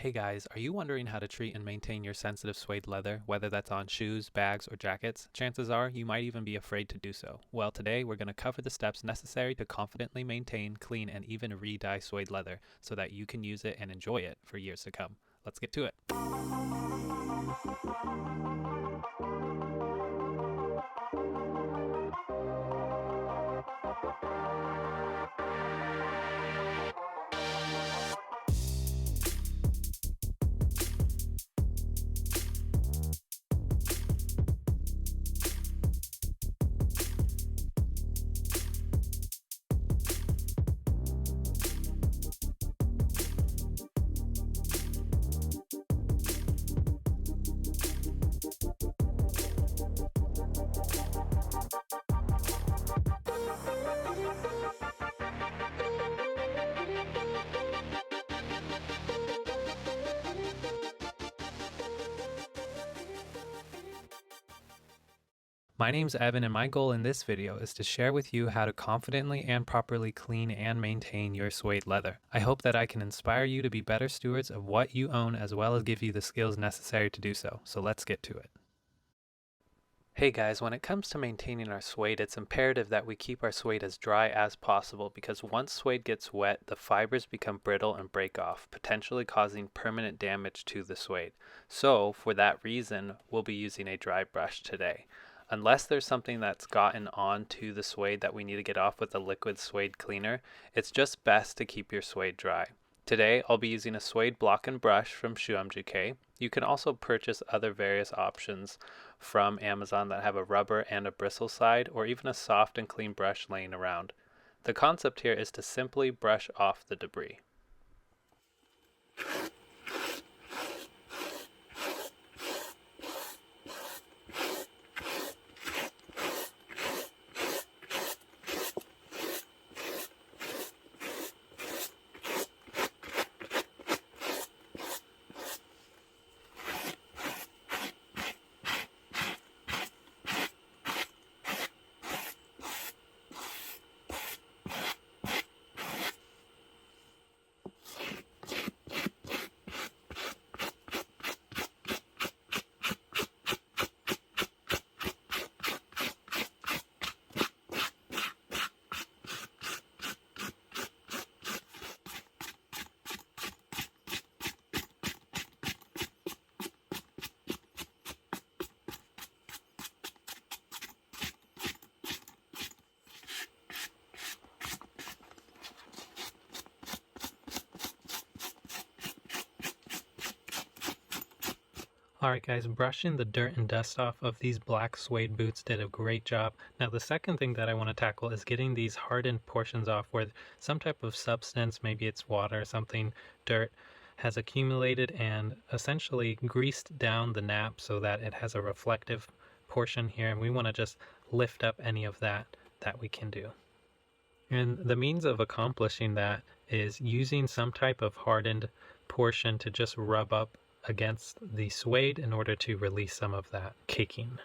Hey guys, are you wondering how to treat and maintain your sensitive suede leather, whether that's on shoes, bags, or jackets? Chances are you might even be afraid to do so. Well, today we're going to cover the steps necessary to confidently maintain, clean, and even re-dye suede leather so that you can use it and enjoy it for years to come. Let's get to it. My name's Evan, and my goal in this video is to share with you how to confidently and properly clean and maintain your suede leather. I hope that I can inspire you to be better stewards of what you own as well as give you the skills necessary to do so. So let's get to it. Hey guys, when it comes to maintaining our suede, it's imperative that we keep our suede as dry as possible because once suede gets wet, the fibers become brittle and break off, potentially causing permanent damage to the suede. So, for that reason, we'll be using a dry brush today. Unless there's something that's gotten onto the suede that we need to get off with a liquid suede cleaner, it's just best to keep your suede dry. Today, I'll be using a suede block and brush from ShoeMGK. You can also purchase other various options from Amazon that have a rubber and a bristle side, or even a soft and clean brush laying around. The concept here is to simply brush off the debris. Alright guys, brushing the dirt and dust off of these black suede boots did a great job. Now the second thing that I want to tackle is getting these hardened portions off where some type of substance, maybe it's water or something, dirt, has accumulated and essentially greased down the nap so that it has a reflective portion here, and we want to just lift up any of that we can do. And the means of accomplishing that is using some type of hardened portion to just rub up against the suede in order to release some of that caking.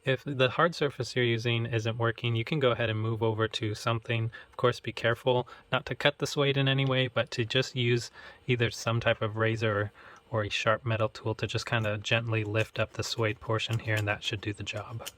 If the hard surface you're using isn't working, you can go ahead and move over to something. Of course, be careful not to cut the suede in any way, but to just use either some type of razor or a sharp metal tool to just kind of gently lift up the suede portion here, and that should do the job.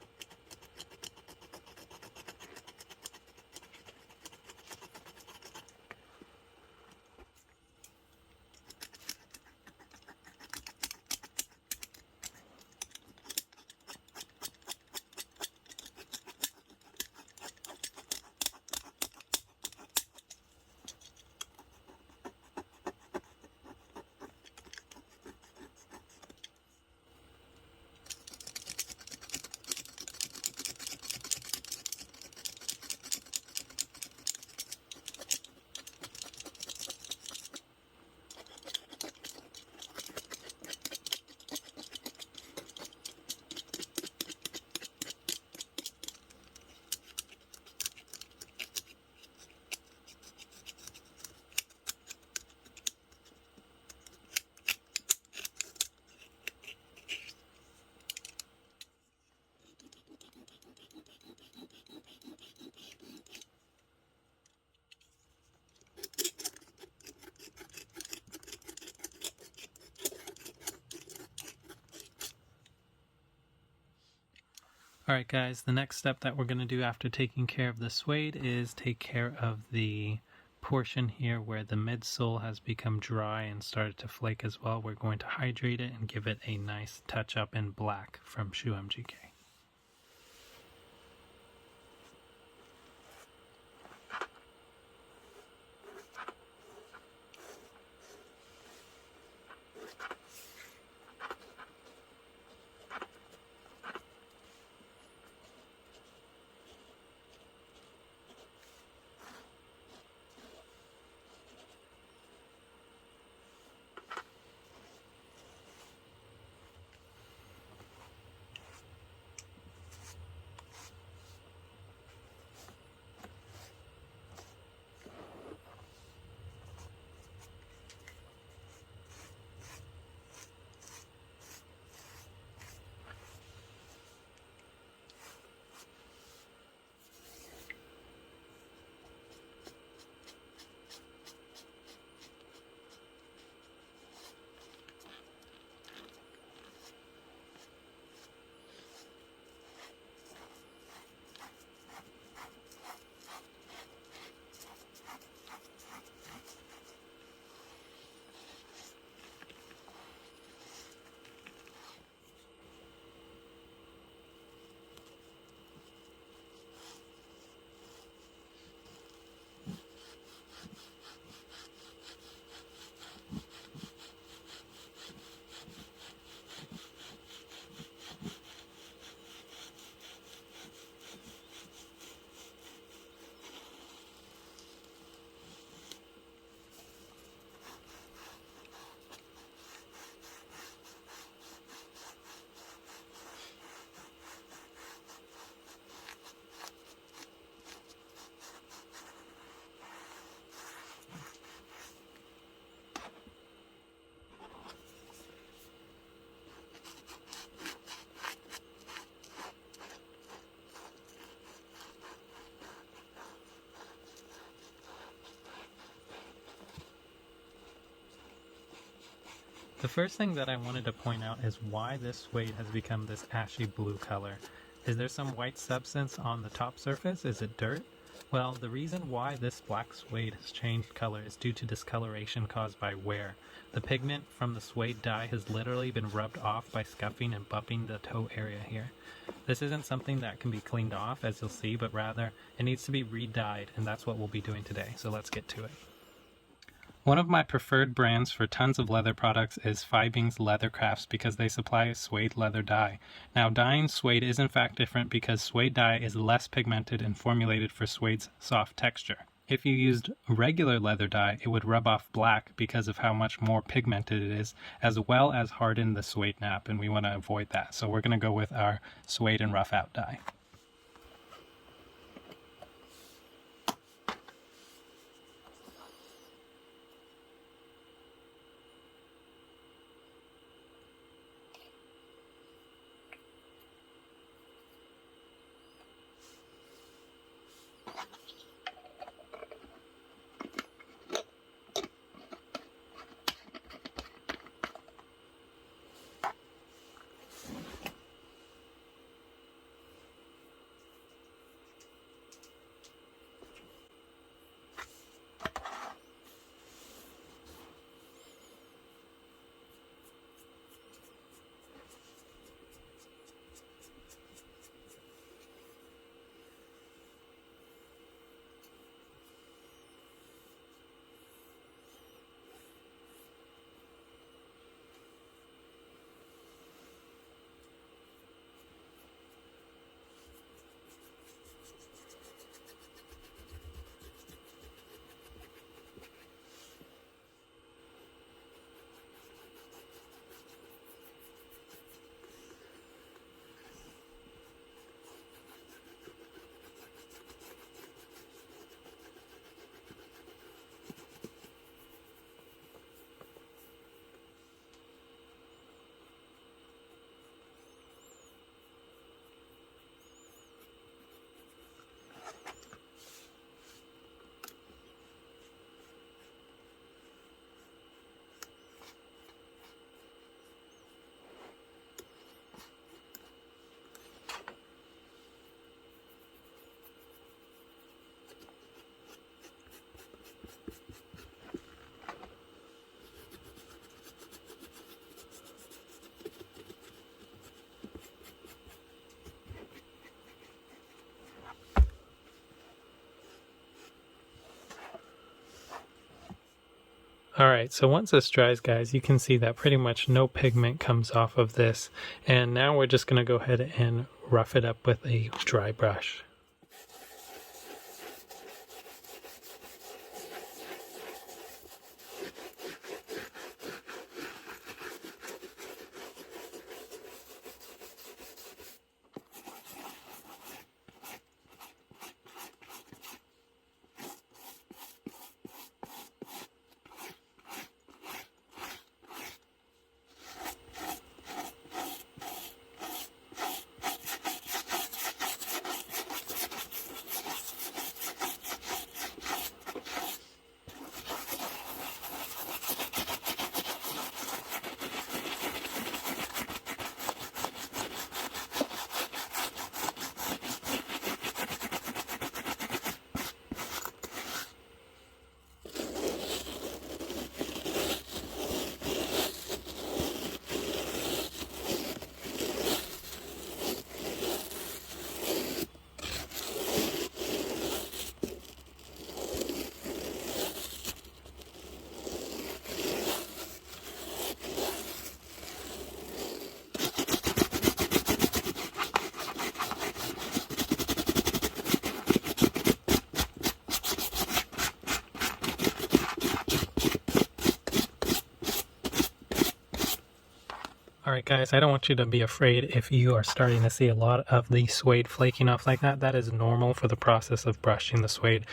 Alright guys, the next step that we're going to do after taking care of the suede is take care of the portion here where the midsole has become dry and started to flake as well. We're going to hydrate it and give it a nice touch up in black from ShoeMGK. The first thing that I wanted to point out is why this suede has become this ashy blue color. Is there some white substance on the top surface? Is it dirt? Well, the reason why this black suede has changed color is due to discoloration caused by wear. The pigment from the suede dye has literally been rubbed off by scuffing and bumping the toe area here. This isn't something that can be cleaned off, as you'll see, but rather it needs to be re-dyed, and that's what we'll be doing today, so let's get to it. One of my preferred brands for tons of leather products is Fiebing's Leather Crafts because they supply suede leather dye. Now, dyeing suede is in fact different because suede dye is less pigmented and formulated for suede's soft texture. If you used regular leather dye, it would rub off black because of how much more pigmented it is, as well as harden the suede nap, and we want to avoid that. So we're going to go with our suede and rough out dye. Alright, so once this dries, guys, you can see that pretty much no pigment comes off of this. And now we're just going to go ahead and rough it up with a dry brush. Alright guys, I don't want you to be afraid if you are starting to see a lot of the suede flaking off like that. That is normal for the process of brushing the suede.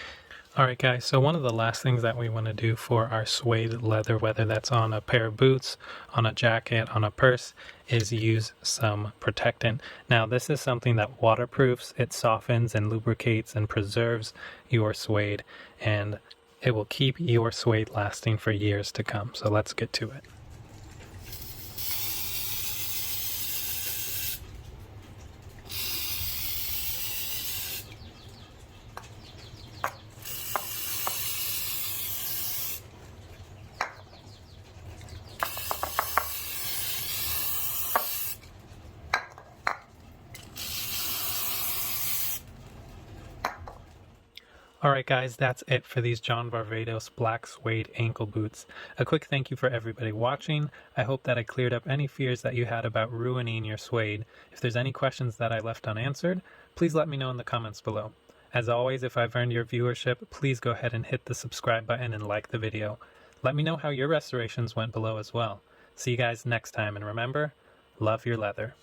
Alright guys, so one of the last things that we want to do for our suede leather, whether that's on a pair of boots, on a jacket, on a purse, is use some protectant. Now this is something that waterproofs, it softens and lubricates and preserves your suede, and it will keep your suede lasting for years to come. So let's get to it. Alright guys, that's it for these John Varvatos black suede ankle boots. A quick thank you for everybody watching. I hope that I cleared up any fears that you had about ruining your suede. If there's any questions that I left unanswered, please let me know in the comments below. As always, if I've earned your viewership, please go ahead and hit the subscribe button and like the video. Let me know how your restorations went below as well. See you guys next time, and remember, love your leather.